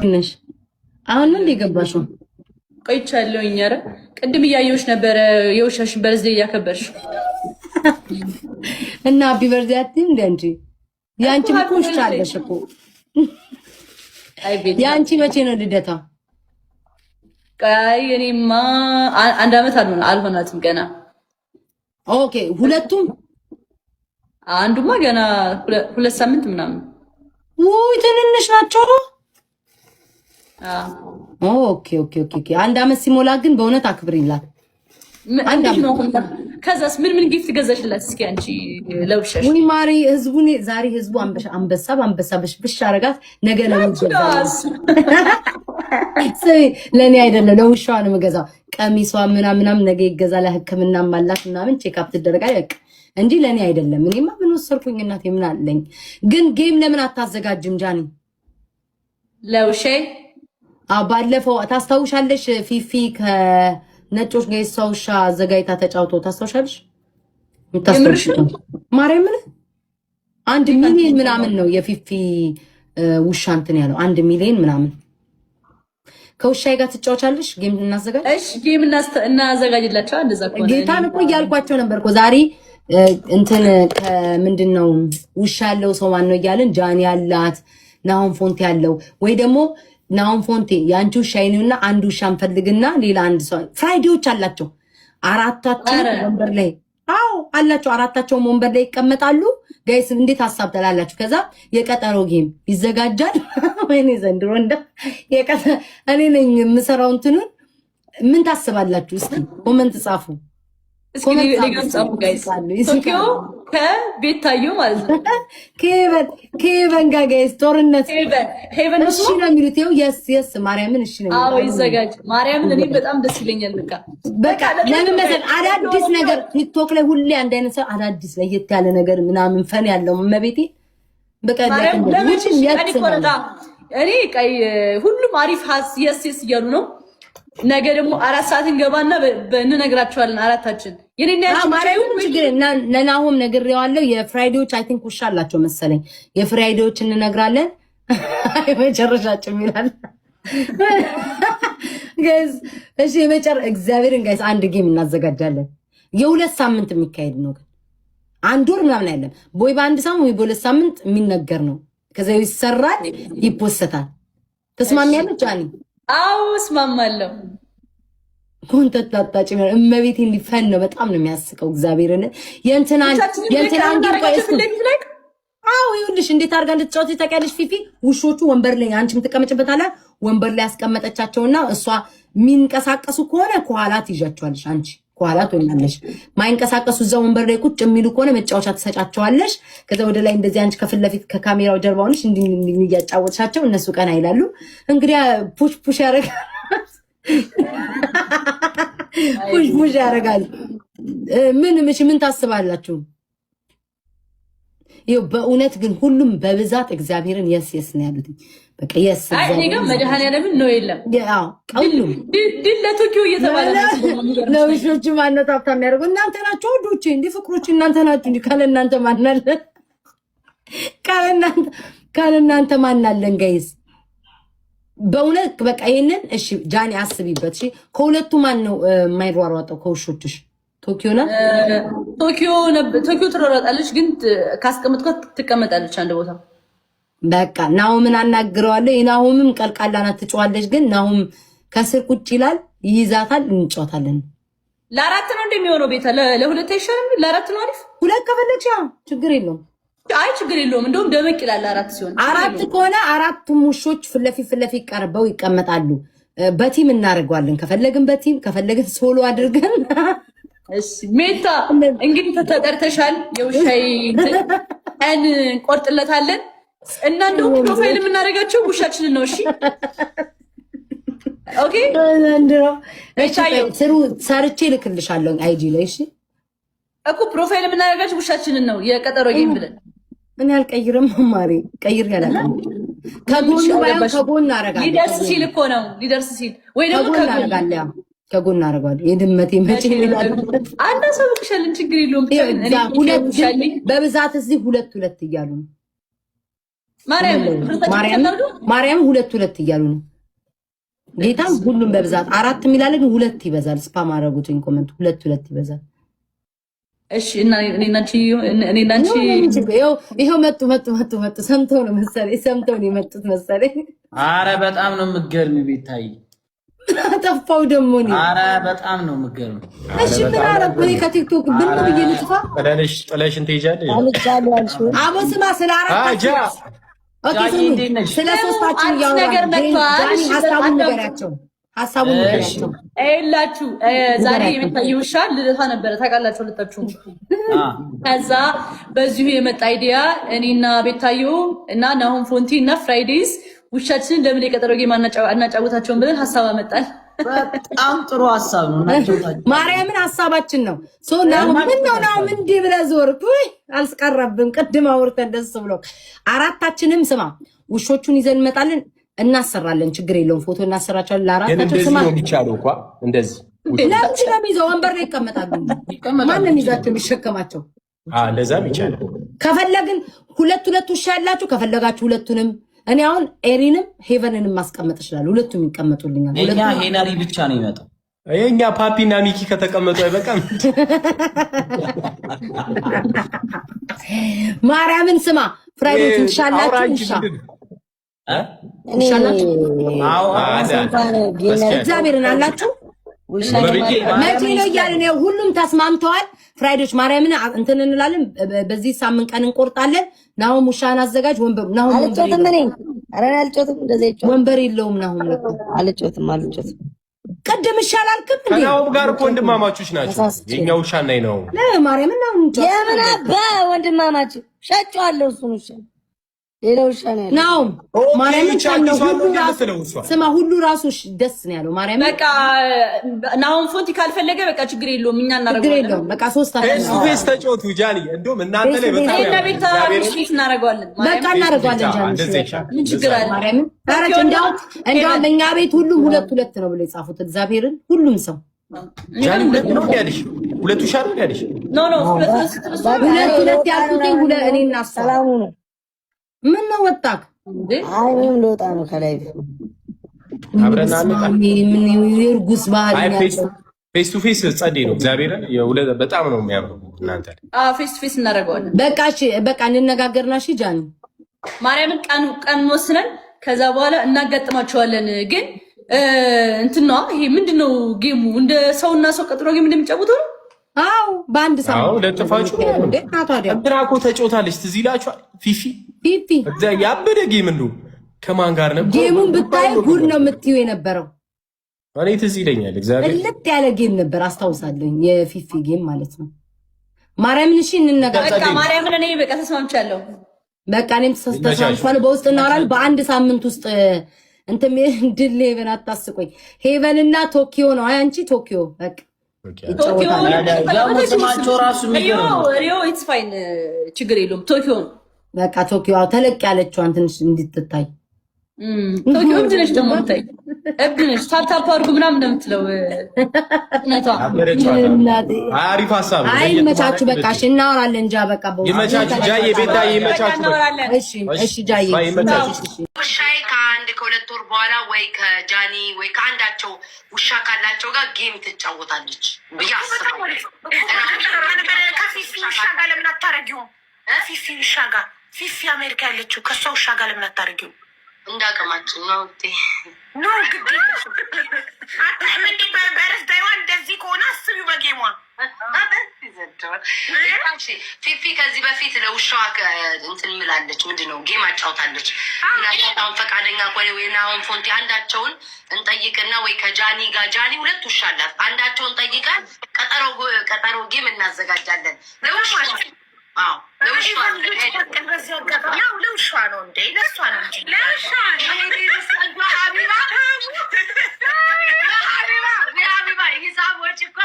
ነሽ አሁን ነው እንደገባሽው? ቆይቻለሁኝ። ኧረ ቅድም እያየሁሽ ነበረ የውሻሽን በርዝዴ እያከበርሽ እና ሃፒ በርዝዴ አትይም እንዴ አንቺ? ያንቺ ምንሽ አለሽ እኮ ያንቺ መቼ ነው ልደታ? ቀይ እኔማ አንድ አመት አልሆናትም ገና። ኦኬ ሁለቱም? አንዱማ ገና 2 ሳምንት ምናምን። ውይ ትንንሽ ናቸው። ኦኬ ኦኬ ኦኬ። አንድ አመት ሲሞላ ግን በእውነት አክብሪላት። አንድ አመት ነው። ከዛስ ምን ጊፍት ገዛሽላት እስኪ አንቺ ለውሻሽ? ወይ ማሪ ህዝቡን ዛሬ ህዝቡ አንበሳ ብሽ አረጋት። ነገ ለውሻሽ ለኔ አይደለም ለውሻዋ ነው የምገዛው። ቀሚሷ ምናምን ነገ ይገዛ። ለህክምና ማላት ምናምን ቼክአፕ ትደረጋለች በቃ እንጂ ለኔ አይደለም። እኔማ ምን ወሰርኩኝ እናቴ ምን አለኝ። ግን ጌም ለምን አታዘጋጅም ጃኒ? ለውሼ ባለፈው ታስታውሻለሽ? ፊፊ ከነጮች ጋር የሷውሻ አዘጋጅታ ተጫውቶ ታስታውሻለሽ? ምታስታውሽ ማርያምን 1 ሚሊዮን ምናምን ነው የፊፊ ውሻ እንትን ያለው 1 ሚሊዮን ምናምን። ከውሻዬ ጋር ትጫወቻለሽ? ጌም እናዘጋጅ። እሺ ጌም እናዘጋጅላችሁ። እንደዛ ከሆነ ጌታን እኮ እያልኳቸው ነበር እኮ ዛሬ እንትን ከምንድነው ውሻ ያለው ሰው ማን ነው እያልን ጃኒ ያላት ናሆም ፎንቴ ያለው ወይ ደግሞ ናሆም ፎንቴ ያንቺ ውሻ ይኑና አንድ ውሻ እንፈልግና ሌላ አንድ ሰው ፍራይዴዎች አላቸው። አራታቸው ወንበር ላይ አላቸው። አራታቸው ወንበር ላይ ይቀመጣሉ። ጋይስ እንዴት ሐሳብ ተላላችሁ? ከዛ የቀጠሮ ጌም ይዘጋጃል። ወይኔ ዘንድሮ እኔ ነኝ የምሰራው እንትኑን። ምን ታስባላችሁ? እስኪ ኮመንት ጻፉ። እስኪ ሌጋም ጻፉ ጋይስ። ቶኪዮ ከቤታዮ ማለት ነው። ኬቨን ጋር ጋይስ ጦርነት ሄቨን እሺ ነው የሚሉት። ይኸው የስ ማርያምን እሺ ነው የሚሉት። አዎ ይዘጋጅ ማርያምን። እኔ በጣም ደስ ይለኛል። በቃ ለምን መሰል አዳዲስ ነገር ቲክቶክ ላይ ሁሌ አንድ አይነት ሰው አዳዲስ ለየት ያለ ነገር ምናምን ፈን ያለው መቤቴ በቃ እኔ ቀይ ሁሉም አሪፍ የስ እያሉ ነው። ነገ ደግሞ 4 ሰዓት እንገባና እንነግራቸዋለን አራታችን። የኔና ለናሆም ነግሬዋለሁ። የፍራይዴዎች አይ ቲንክ ውሻ አላቸው መሰለኝ። የፍራይዴዎች እንነግራለን። የመጨረሻችን ይላል ጋይስ። እሺ እግዚአብሔርን ጋይስ አንድ ጌም እናዘጋጃለን። የ2 ሳምንት የሚካሄድ ነው ግን 1 ወር ምናምን አይደለም። ወይ በ1 ሳምንት ወይ በ2 ሳምንት የሚነገር ነው። ከዛ ይሰራል፣ ይፖሰታል። ተስማሚያለች ጃኒ? አዎ እስማማለሁ። ኮንተንት አጣጭ ነው እመቤቴ። እንዲፈን ነው በጣም ነው የሚያስቀው። እግዚአብሔርን የእንትናን አዎ ይኸውልሽ እንዴት አድርጋ እንድትጫወት ታውቂያለሽ? ፊፊ ውሾቹ ወንበር ላይ አንቺ የምትቀመጭበት አለ ወንበር ላይ ያስቀመጠቻቸውና እሷ የሚንቀሳቀሱ ከሆነ ከኋላ ትይዣቸዋለሽ። አንቺ ከኋላ ትሆኛለሽ። ማይንቀሳቀሱ እዛ ወንበር ላይ ቁጭ የሚሉ ከሆነ መጫወቻ ትሰጫቸዋለሽ። ከዛ ወደ ላይ እንደዚህ አንቺ ከፊት ለፊት ከካሜራው ጀርባ ሆነሽ እንዲህ እያጫወትሻቸው እነሱ ቀና ይላሉ። እንግዲህ ፑሽ ያደርጋል ፑሽ ያደርጋል። ምን ታስባላችሁ? ይኸው በእውነት ግን ሁሉም በብዛት እግዚአብሔርን የስ ነው ያሉት። በቃ የስ እኔ ጋር መድኃኒዓለምን ነው የለም። ያው ቀውሉም ድል ለቶኪዮ እየተባለ ነው። ለውሾቹ ማነው ታብታ የሚያደርጉ? እናንተ ናችሁ ወዶቼ፣ እንደ ፍቅሮች እናንተ ናችሁ። እንደ ካለ እናንተ ማናለ? ካለ እናንተ ማናለን? ጋይስ በእውነት በቃ ይሄንን እሺ ጃኒ አስቢበት። እሺ ከሁለቱ ማን ነው የማይሯሯጠው ከውሾችሽ? ቶኪዮ ናት። ቶኪዮ ትሯሯጣለች፣ ግን ካስቀመጥኳት ትቀመጣለች አንድ ቦታ። በቃ ናሆምን አናግረዋለሁ። የናሆምም ቀልቃላ ናት፣ ትጫዋለች። ግን ናሆም ከስር ቁጭ ይላል፣ ይይዛታል፣ እንጫወታለን። ለ4 ነው እንደሚሆነው ቤታ ለ2 አይሻልም? ለ4 ነው አሪፍ። 2 ከፈለግሽ ያው ችግር የለውም። አይ ችግር የለውም። እንደውም ደመቅ ይላል 4 ሲሆን። 4 ከሆነ 4ቱም ውሾች ፊት ለፊት ቀርበው ይቀመጣሉ። በቲም እናደርገዋለን። ከፈለግን በቲም ከፈለግን ሶሎ አድርገን እሺ ሜታ እንግዲህ ተጠርተሻል። የውሻይ እንቆርጥለታለን እና እንደው ፕሮፋይል የምናደርጋቸው ውሻችንን ነው። እሺ ኦኬ እንድሮ ስሩ ሰርቼ ልክልሻለሁ አይጂ ላይ። እሺ እኮ ፕሮፋይል የምናደርጋቸው ውሻችንን ነው። የቀጠሮ ጌም ብለን እኔ አልቀይርም ማሪ ቀይር ያላል ከጎኑ ባይሆን ከጎኑ አረጋለሁ። ሊደርስ ሲል እኮ ነው ሊደርስ ሲል ወይ ደግሞ ከጎኑ አረጋለሁ። ከጎኑ አረጋለሁ። የድመቴ መቼ ይላል አንተ ሰው ልክሸልን ችግር የለውም። በብዛት እዚህ ሁለት እያሉ ነው። ማርያም ሁለት እያሉ ነው። ጌታም ሁሉም በብዛት 4 የሚላለ ግን 2 ይበዛል። ስፓም አደረጉትኝ ኮሜንት 2 ይበዛል። እሺ እና እኔናንቺ ይሄው መጡ ሰምተው ነው የመጡት መሰለኝ። አረ በጣም ነው የምትገርሚ ቤታይ ጠፋው ደግሞ ነው። አረ በጣም ነው የምትገርሚ። እሺ ምን አረብ እኔ ከቲክቶክ ብን ብዬ ልጥፋ ጥለሽን ትሄጃለሽ። አቦ ስማ ስለ አራታችሁ ኦኬ ስለ ሶስታችን ያወራል። ሀሳቡን ንገራቸው ይላችሁ። ዛሬ የምታየው ውሻ ልደታ ነበረ ታውቃላችሁ ሁለታችሁ። ከዛ በዚሁ የመጣ አይዲያ እኔና ቤታዮ እና ናሆም ፎንቲ እና ፍራይዴይስ ውሻችንን ለምን የቀጠሮ ጌም አናጫውታቸውን ብለን ሀሳብ አመጣል። በጣም ጥሩ ሀሳብ ነው። ማርያምን ሀሳባችን ነው። ናሆም ምን ነው ናሆም እንዲህ ብለህ ዞርክ? አልስቀረብም ቅድም አውርተን ደስ ብሎ አራታችንም ስማ ውሾቹን ይዘን እንመጣለን እናሰራለን። ችግር የለውም። ፎቶ እናሰራቸዋለን። ለአራታቸው ስማ ይቻላል እንኳ እንደዚህ ለምን ስለሚይዘው ወንበር ላይ ይቀመጣሉ። ማንም ይዛቸው የሚሸከማቸው እንደዛም ይቻላል። ከፈለግን ሁለት ውሻ ያላችሁ ከፈለጋችሁ ሁለቱንም እኔ አሁን ኤሪንም ሄቨንንም ማስቀመጥ ይችላል። ሁለቱም ይቀመጡልኛል። እኛ ሄነሪ ብቻ ነው ይመጣው። የኛ ፓፒና ሚኪ ከተቀመጡ አይበቃም? ማርያምን ስማ ፍራይዴት ትሻላችሁ እግዚአብሔርን አላችሁ መቼ ነው እያልን ሁሉም ተስማምተዋል። ፍራይዶች ማርያምን እንትን እንላለን። በዚህ ሳምንት ቀን እንቆርጣለን። ናሆም ውሻን አዘጋጅ። ወንበር ናሆም ወንበር የለውም። ናሆም አልጮትም ቅድም ይሻላልክም እንዴ? ከናሆም ጋር እኮ ወንድማማቾች ናቸው። የኛ ውሻና ነው ማርያምን ነው የምን አባ ወንድማማች ሸጫለሁ እሱን ውሻ ሌላው ሻና ነው ማርያምን ስማ ሁሉ ራሱ ደስ ነው ያለው። ማርያም በቃ ናሆም ፎንቲ ካልፈለገ በቃ ችግር የለውም እኛ እናረጋለን። በቃ ሶስታችን ፌስ ተጫወቱ ጃኒ እንደውም እናንተ ላይ በጣም እና ቤታ ፊት እናረጋለን። በቃ እናረጋለን ጃኒ ምን ችግር አለ? ማርያምን አረጭ እንደው በእኛ ቤት ሁሉም ሁለት ነው ብሎ የጻፉት እግዚአብሔርን ሁሉም ሰው ጃኒ ሁለት ነው ያለሽ ሁለቱ ሻር ነው ያለሽ ኖ ሁለት ያልኩት እኔ እና ሰላሙ ነው። ምን ነው ወጣክ? አይ ምን ልወጣ ነው ከላይ አብረና ምን ይርጉስ ባህል ነው። ፌስ ቱ ፌስ ጸዴ ነው። እግዚአብሔርን በጣም ነው የሚያምረው። እናንተ ፌስ ቱ ፌስ እናደርገዋለን። በቃ እንነጋገርና እሺ ጃኒ ማርያምን ቀን ወስነን ከዛ በኋላ እናጋጥማቸዋለን። ግን እንትና ይሄ ምንድነው ጌሙ? እንደ ሰውና ሰው ቀጥሮ ጌም እንደሚጫወተው ነው። አው በአንድ ሰዓት አው ለጥፋችሁ እንትና እኮ ተጫውታለች። ትዝ ይላችኋል ፊፊ ያበደ ጌም እንደው ከማን ጋር ነበር? ጌሙን ብታይ ጉድ ነው የምትይው የነበረው። እኔ ትዝ ይለኛል እግዚአብሔር እልት ያለ ጌም ነበር አስታውሳለሁ። የፊፊ ጌም ማለት ነው። ማርያምን እሺ እንነጋገር። በቃ ማርያምን እኔ በቃ ተስማምቻለሁ። በቃ እኔም ተስማምቻለሁ። በውስጥ እናወራለን። በአንድ ሳምንት ውስጥ እንትን ድል ሄቨን አታስቆኝ። ሄቨን እና ቶኪዮ ነው። አይ አንቺ ቶኪዮ በቃ ቶኪዮ ስማቸው ራሱ ሪዮ ኢትስ ፋይን ችግር የለውም። ቶኪዮ ነው በቃ ቶኪዮ ተለቅ ያለችዋን ትንሽ እንድትታይ ቶኪዮ ትንሽ ደግሞ እንታይ እብድነሽ ታፕታፕ አድርጉ ምናምን እንደምትለው ነታ አሪፍ ሀሳብ ነው። አይ መቻችሁ በቃ እሺ እናወራለን እንጃ በቃ ይመቻችሁ። ጃዬ ቤታ ይመቻችሁ። እሺ ጃዬ ውሻዬ ከሁለት ወር በኋላ ወይ ከጃኒ ወይ ከአንዳቸው ውሻ ካላቸው ጋር ጌም ትጫወታለች ብዬ አስባለሁ። ከፊፊ ውሻ ጋር ለምን አታረጊውም? ፊፊ ውሻ ጋር ፊፊ አሜሪካ ያለችው ከሷ ውሻ ጋር ለምን አታረጊውም? እንዳቅማችን ነው ኖ ግድ በርዝዳይዋ እንደዚህ ከሆነ አስቢው በጌሟ ፊፊ ከዚህ በፊት ለውሻዋ እንትን ምላለች። ምንድነው ጌም አጫውታለች። ምናልባት አሁን ፈቃደኛ ቆይ ወይ አሁን ፎንቲ አንዳቸውን እንጠይቅና ወይ ከጃኒ ጋር ጃኒ ሁለት ውሻ አላት። አንዳቸውን ጠይቀን ቀጠሮ ጌም እናዘጋጃለን። ለውሻ ለውሻ ነው እንዴ? ለእሷ ነው እንጂ ለውሻ ሂሳብ ወጪ እኮ